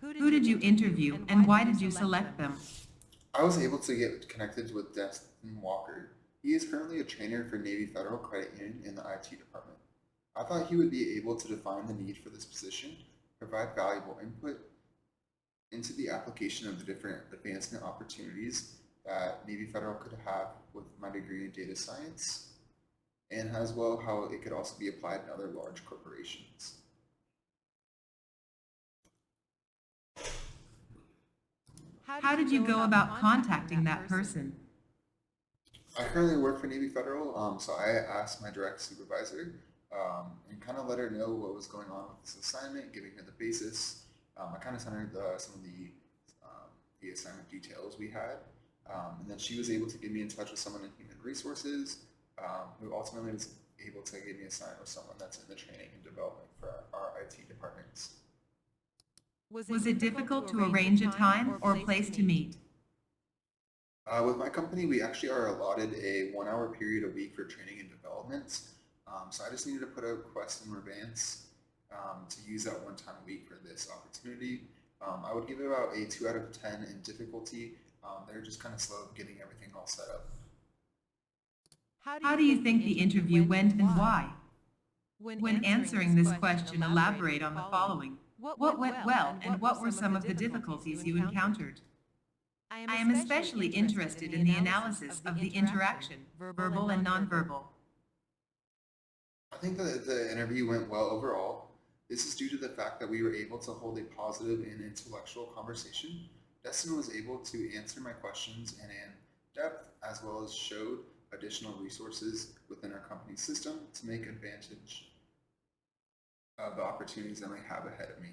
Who did you interview and why did you select them? I was able to get connected with Destin Walker. He is currently a trainer for Navy Federal Credit Union in the IT department. I thought he would be able to define the need for this position, provide valuable input into the application of the different advancement opportunities that Navy Federal could have with my degree in data science, and as well how it could also be applied in other large corporations. How did you go about contacting that person? I currently work for Navy Federal, so I asked my direct supervisor and kind of let her know what was going on with this assignment, giving her the basis. I kind of sent her some of the assignment details we had, and then she was able to get me in touch with someone in human resources, who ultimately was able to get me assigned with someone that's in the training and development for our IT departments. Was it difficult to arrange a time or place to meet? With my company, we actually are allotted a 1 hour period a week for training and development. So I just needed to put a request in advance to use that one time a week for this opportunity. I would give it about a 2 out of 10 in difficulty. They're just kind of slow getting everything all set up. How do you think the interview went and why? When answering this question, elaborate on the following. What went well and what were some of the difficulties you encountered? I am especially interested in the analysis of the interaction, verbal and nonverbal. I think that the interview went well overall. This is due to the fact that we were able to hold a positive and intellectual conversation. Destin was able to answer my questions in depth, as well as showed additional resources within our company system to make advantage of the opportunities that I have ahead of me.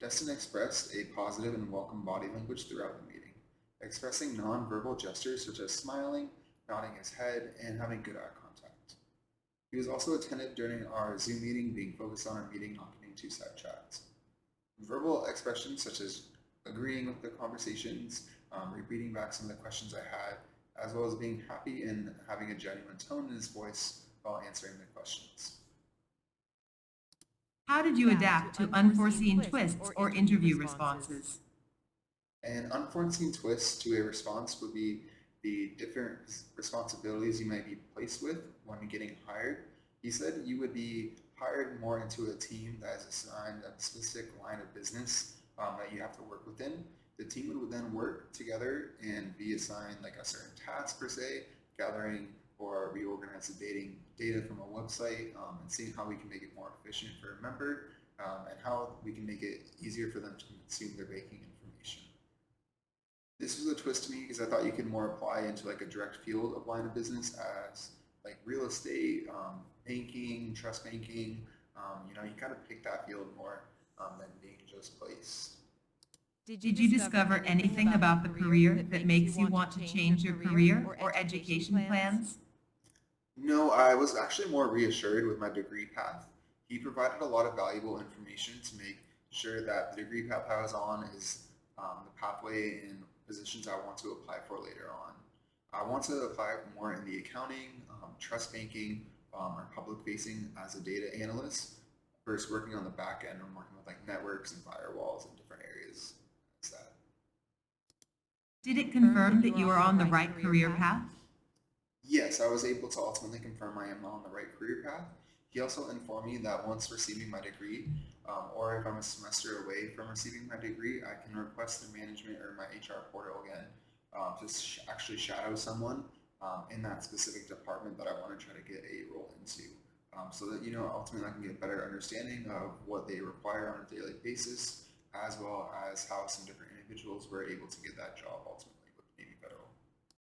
Destin expressed a positive and welcome body language throughout the meeting, expressing nonverbal gestures such as smiling, nodding his head, and having good eye contact. He was also attentive during our Zoom meeting, being focused on our meeting, not getting too sidetracked. Verbal expressions such as agreeing with the conversations, repeating back some of the questions I had, as well as being happy and having a genuine tone in his voice while answering the questions. How did you adapt to unforeseen twists or interview responses? An unforeseen twist to a response would be the different responsibilities you might be placed with when getting hired. He said you would be hired more into a team that is assigned a specific line of business that you have to work within. The team would then work together and be assigned like a certain task per se, gathering or reorganizing data from a website and seeing how we can make it more efficient for a member and how we can make it easier for them to consume their banking information. This was a twist to me because I thought you could more apply into like a direct field of line of business as like real estate, banking, trust banking. You kind of pick that field more than being just placed. Did you discover anything about the career that makes you want to change your career or education plans? No, I was actually more reassured with my degree path. He provided a lot of valuable information to make sure that the degree path I was on is the pathway and positions I want to apply for later on. I want to apply more in the accounting, trust banking, or public facing as a data analyst versus working on the back end and working with like networks and firewalls and different areas. That's that. Did it confirm that you are on the right career path? Yes, I was able to ultimately confirm I am on the right career path. He also informed me that once receiving my degree, or if I'm a semester away from receiving my degree, I can request the management or my HR portal again to actually shadow someone in that specific department that I want to try to get a role into. So that ultimately I can get a better understanding of what they require on a daily basis, as well as how some different individuals were able to get that job ultimately.